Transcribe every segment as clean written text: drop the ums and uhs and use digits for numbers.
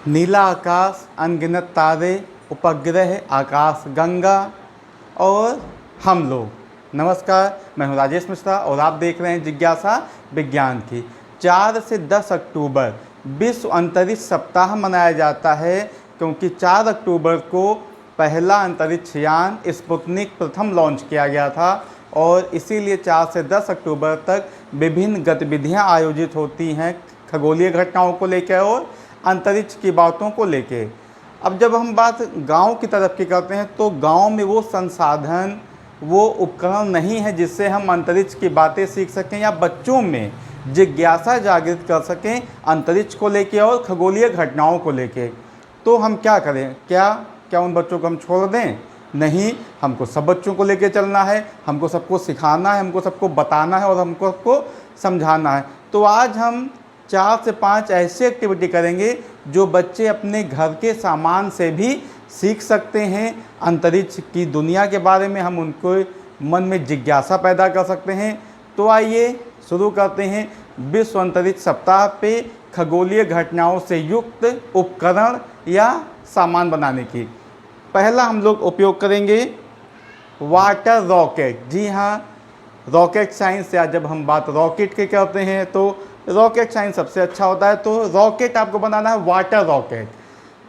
नीला आकाश, अनगिनत तारे, उपग्रह, आकाश गंगा और हम लोग। नमस्कार, मैं हूं राजेश मिश्रा और आप देख रहे हैं जिज्ञासा विज्ञान की। 4 से 10 अक्टूबर विश्व अंतरिक्ष सप्ताह मनाया जाता है, क्योंकि 4 अक्टूबर को पहला अंतरिक्ष यान स्पुतनिक प्रथम लॉन्च किया गया था और इसीलिए 4 से 10 अक्टूबर तक विभिन्न गतिविधियां आयोजित होती हैं खगोलीय घटनाओं को लेकर और अंतरिक्ष की बातों को लेके। अब जब हम बात गांव की तरफ की करते हैं तो गांव में वो संसाधन, वो उपकरण नहीं है जिससे हम अंतरिक्ष की बातें सीख सकें या बच्चों में जिज्ञासा जागृत कर सकें अंतरिक्ष को लेके और खगोलीय घटनाओं को लेके। तो हम क्या करें? क्या उन बच्चों को हम छोड़ दें? नहीं, हमको सब बच्चों को लेके चलना है, हमको सबको सिखाना है, हमको सबको बताना है और हमको सबको समझाना है। तो आज हम 4 से 5 ऐसी एक्टिविटी करेंगे जो बच्चे अपने घर के सामान से भी सीख सकते हैं। अंतरिक्ष की दुनिया के बारे में हम उनको मन में जिज्ञासा पैदा कर सकते हैं। तो आइए शुरू करते हैं विश्व अंतरिक्ष सप्ताह पे खगोलीय घटनाओं से युक्त उपकरण या सामान बनाने की। पहला हम लोग उपयोग करेंगे वाटर रॉकेट। जी हाँ, रॉकेट साइंस, या जब हम बात रॉकेट की करते हैं तो रॉकेट साइंस सबसे अच्छा होता है। तो रॉकेट आपको बनाना है वाटर रॉकेट।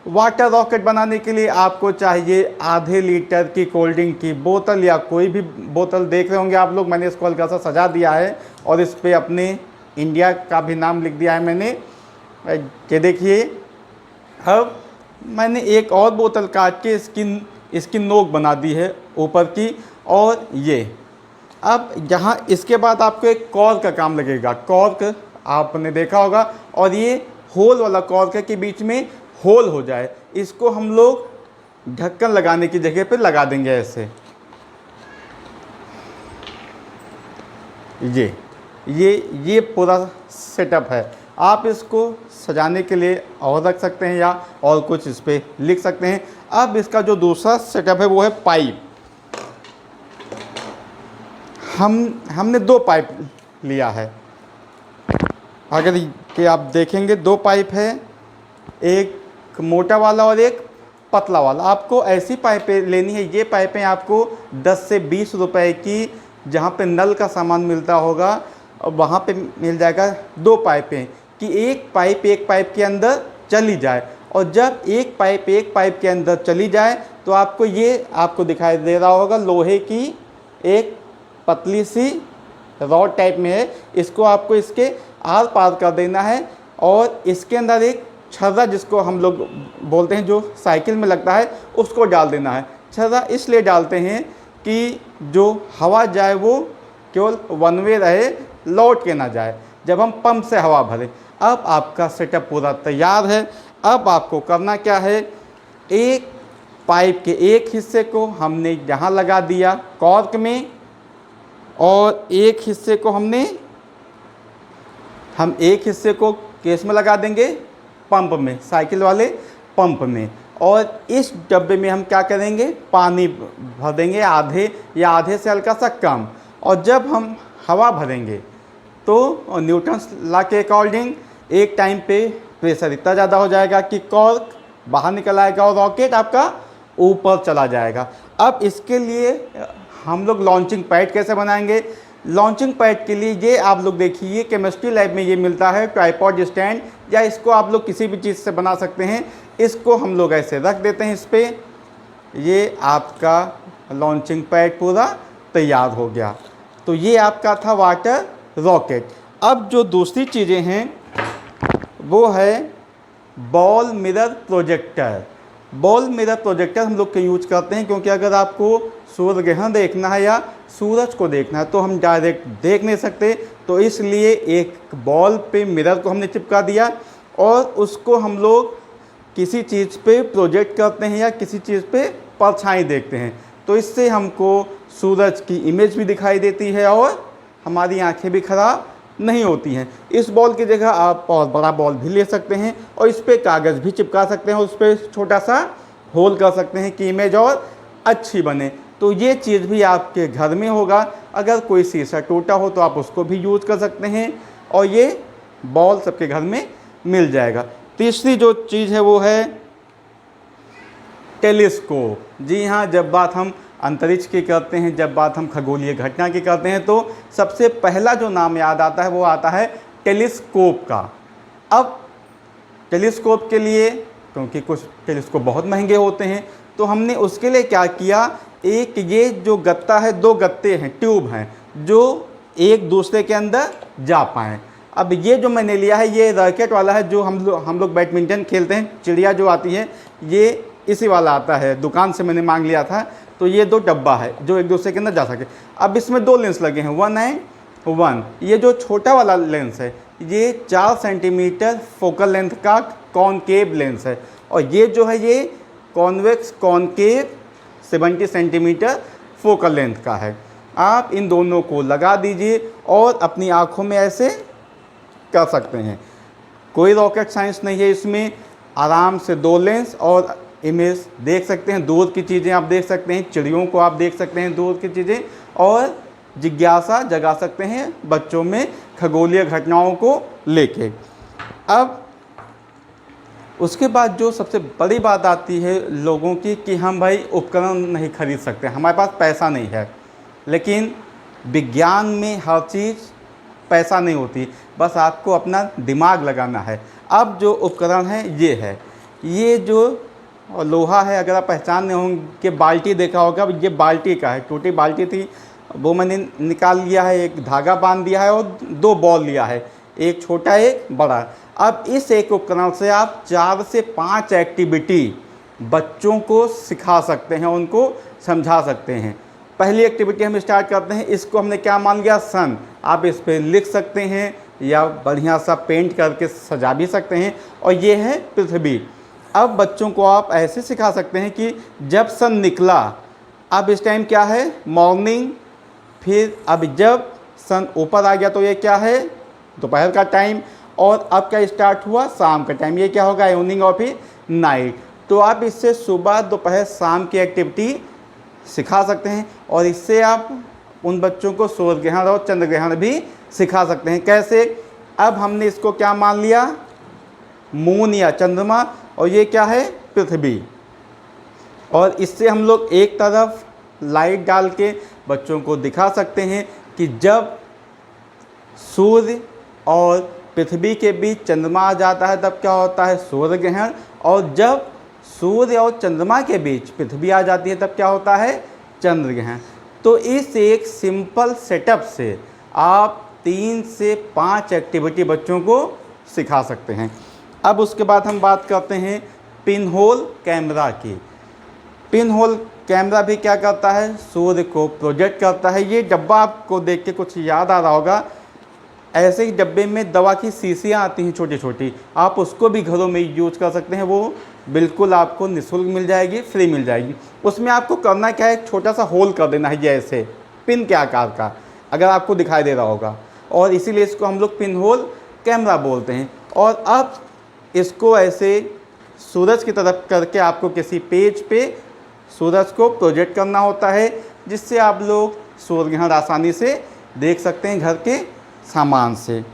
वाटर रॉकेट बनाने के लिए आपको चाहिए आधे लीटर की कोल्ड ड्रिंक की बोतल या कोई भी बोतल। देख रहे होंगे आप लोग, मैंने इसको हल्का सा सजा दिया है और इस पर अपने इंडिया का भी नाम लिख दिया है मैंने। ये देखिए, अब मैंने एक और बोतल काट के इसकी नोक बना दी है ऊपर की। और ये अब यहाँ इसके बाद आपको एक कॉर्क का काम लगेगा। कॉर्क आपने देखा होगा, और ये होल वाला कॉर्क है कि बीच में होल हो जाए। इसको हम लोग ढक्कन लगाने की जगह पे लगा देंगे ऐसे। ये पूरा सेटअप है। आप इसको सजाने के लिए और रख सकते हैं या और कुछ इस पर लिख सकते हैं। अब इसका जो दूसरा सेटअप है वो है पाइप। हमने 2 पाइप लिया है। अगर कि आप देखेंगे 2 पाइप है, एक मोटा वाला और एक पतला वाला। आपको ऐसी पाइपें लेनी है। ये पाइपें आपको 10 से 20 रुपए की, जहाँ पे नल का सामान मिलता होगा वहाँ पे मिल जाएगा। 2 पाइपें कि एक पाइप के अंदर चली जाए, और जब एक पाइप के अंदर चली जाए तो आपको दिखाई दे रहा होगा लोहे की एक पतली सी रॉड टाइप में है। इसको आपको इसके आर पार कर देना है और इसके अंदर एक छर्रा, जिसको हम लोग बोलते हैं जो साइकिल में लगता है, उसको डाल देना है। छर्रा इसलिए डालते हैं कि जो हवा जाए वो केवल वन वे रहे, लौट के ना जाए जब हम पंप से हवा भरें। अब आपका सेटअप पूरा तैयार है। अब आपको करना क्या है, एक पाइप के एक हिस्से को हमने यहाँ लगा दिया कॉर्क में, और एक हिस्से को हम एक हिस्से को केस में लगा देंगे पंप में, साइकिल वाले पंप में। और इस डब्बे में हम क्या करेंगे, पानी भर देंगे आधे या आधे से हल्का सा कम। और जब हम हवा भरेंगे तो न्यूटन्स लॉ के अकॉर्डिंग एक टाइम पे प्रेशर इतना ज़्यादा हो जाएगा कि कॉर्क बाहर निकल आएगा और रॉकेट आपका ऊपर चला जाएगा। अब इसके लिए हम लोग लॉन्चिंग पैड कैसे बनाएंगे? लॉन्चिंग पैड के लिए ये आप लोग देखिए, केमिस्ट्री लैब में ये मिलता है ट्राइपॉड स्टैंड, या इसको आप लोग किसी भी चीज़ से बना सकते हैं। इसको हम लोग ऐसे रख देते हैं इस पर। ये आपका लॉन्चिंग पैड पूरा तैयार हो गया। तो ये आपका था वाटर रॉकेट। अब जो दूसरी चीज़ें हैं वो है ball mirror projector. Ball mirror projector हम लोग के यूज करते हैं क्योंकि अगर आपको सूर्य ग्रहण देखना है या सूरज को देखना है तो हम डायरेक्ट देख नहीं सकते, तो इसलिए एक बॉल पे मिरर को हमने चिपका दिया और उसको हम लोग किसी चीज़ पे प्रोजेक्ट करते हैं या किसी चीज़ पे परछाई देखते हैं। तो इससे हमको सूरज की इमेज भी दिखाई देती है और हमारी आंखें भी ख़राब नहीं होती हैं। इस बॉल की जगह आप बहुत बड़ा बॉल भी ले सकते हैं और इस पर कागज़ भी चिपका सकते हैं, उस पर छोटा सा होल कर सकते हैं कि इमेज और अच्छी बने। तो ये चीज़ भी आपके घर में होगा। अगर कोई शीशा टूटा हो तो आप उसको भी यूज़ कर सकते हैं और ये बॉल सबके घर में मिल जाएगा। तीसरी जो चीज़ है वो है टेलीस्कोप। जी हाँ, जब बात हम अंतरिक्ष की करते हैं, जब बात हम खगोलीय घटना की करते हैं, तो सबसे पहला जो नाम याद आता है वो आता है टेलीस्कोप का। अब टेलीस्कोप के लिए, क्योंकि कुछ टेलीस्कोप बहुत महंगे होते हैं, तो हमने उसके लिए क्या किया, एक ये जो गत्ता है, दो गत्ते हैं, ट्यूब हैं, जो एक दूसरे के अंदर जा पाएँ। अब ये जो मैंने लिया है ये रैकेट वाला है, जो हम लोग बैडमिंटन खेलते हैं, चिड़िया जो आती है ये इसी वाला आता है, दुकान से मैंने मांग लिया था। तो ये दो डब्बा है जो एक दूसरे के अंदर जा सके। अब इसमें दो लेंस लगे हैं, 1 एंड 1। ये जो छोटा वाला लेंस है ये 4 सेंटीमीटर फोकल लेंथ का कॉनकेव लेंस है, और ये जो है ये convex concave 70 centimetre focal length का है। आप इन दोनों को लगा दीजिए और अपनी आँखों में ऐसे कर सकते हैं। कोई रॉकेट साइंस नहीं है इसमें, आराम से 2 लेंस और इमेज देख सकते हैं, दूर की चीज़ें आप देख सकते हैं, चिड़ियों को आप देख सकते हैं, दूर की चीज़ें, और जिज्ञासा जगा सकते हैं बच्चों में खगोलीय घटनाओं को लेके। अब उसके बाद जो सबसे बड़ी बात आती है लोगों की कि हम भाई उपकरण नहीं खरीद सकते, हमारे पास पैसा नहीं है। लेकिन विज्ञान में हर चीज़ पैसा नहीं होती, बस आपको अपना दिमाग लगाना है। अब जो उपकरण है ये है, ये जो लोहा है, अगर आप पहचानने होंगे, बाल्टी देखा होगा, ये बाल्टी का है, टूटी बाल्टी थी वो मैंने निकाल लिया है, एक धागा बांध दिया है और 2 बॉल लिया है, एक छोटा एक बड़ा। अब इस एक उपकरण से आप 4 से 5 एक्टिविटी बच्चों को सिखा सकते हैं, उनको समझा सकते हैं। पहली एक्टिविटी हम स्टार्ट करते हैं, इसको हमने क्या मान लिया, सन। आप इस पर लिख सकते हैं या बढ़िया सा पेंट करके सजा भी सकते हैं, और ये है पृथ्वी। अब बच्चों को आप ऐसे सिखा सकते हैं कि जब सन निकला, अब इस टाइम क्या है, मॉर्निंग, फिर अब जब सन ऊपर आ गया तो ये क्या है, दोपहर का टाइम, और अब क्या स्टार्ट हुआ, शाम का टाइम, ये क्या होगा, इवनिंग और फिर नाइट। तो आप इससे सुबह दोपहर शाम की एक्टिविटी सिखा सकते हैं, और इससे आप उन बच्चों को सूर्य ग्रहण और चंद्र ग्रहण भी सिखा सकते हैं। कैसे, अब हमने इसको क्या मान लिया, मून या चंद्रमा, और ये क्या है, पृथ्वी। और इससे हम लोग एक तरफ लाइट डाल के बच्चों को दिखा सकते हैं कि जब सूर्य और पृथ्वी के बीच चंद्रमा आ जाता है तब क्या होता है, सूर्य ग्रहण, और जब सूर्य और चंद्रमा के बीच पृथ्वी आ जाती है तब क्या होता है, चंद्र ग्रहण। तो इस एक सिंपल सेटअप से आप 3 से 5 एक्टिविटी बच्चों को सिखा सकते हैं। अब उसके बाद हम बात करते हैं पिन होल कैमरा की। पिन होल कैमरा भी क्या करता है, सूर्य को प्रोजेक्ट करता है। ये डब्बा आपको देख के कुछ याद आ रहा होगा, ऐसे ही डब्बे में दवा की शीशियाँ आती हैं छोटी छोटी, आप उसको भी घरों में यूज कर सकते हैं। वो बिल्कुल आपको निःशुल्क मिल जाएगी, फ्री मिल जाएगी। उसमें आपको करना क्या है, एक छोटा सा होल कर देना है, जैसे पिन के आकार का, अगर आपको दिखाई दे रहा होगा, और इसीलिए इसको हम लोग पिन होल कैमरा बोलते हैं। और अब इसको ऐसे सूरज की तरफ करके आपको किसी पेज पे सूरज को प्रोजेक्ट करना होता है, जिससे आप लोग सूर्य ग्रहण आसानी से देख सकते हैं घर के सामान से।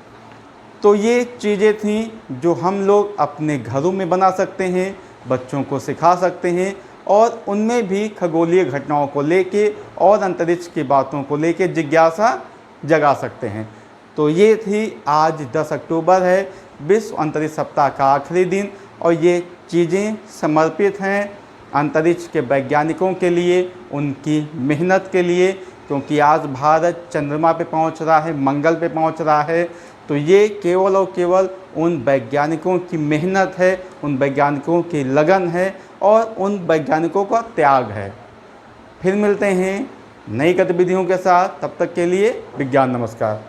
तो ये चीज़ें थीं जो हम लोग अपने घरों में बना सकते हैं, बच्चों को सिखा सकते हैं, और उनमें भी खगोलीय घटनाओं को लेके और अंतरिक्ष की बातों को लेके जिज्ञासा जगा सकते हैं। तो ये थी, आज 10 अक्टूबर है, विश्व अंतरिक्ष सप्ताह का आखिरी दिन, और ये चीज़ें समर्पित हैं अंतरिक्ष के वैज्ञानिकों के लिए, उनकी मेहनत के लिए, क्योंकि आज भारत चंद्रमा पे पहुंच रहा है, मंगल पे पहुंच रहा है। तो ये केवल और केवल उन वैज्ञानिकों की मेहनत है, उन वैज्ञानिकों की लगन है, और उन वैज्ञानिकों का त्याग है। फिर मिलते हैं नई गतिविधियों के साथ, तब तक के लिए विज्ञान नमस्कार।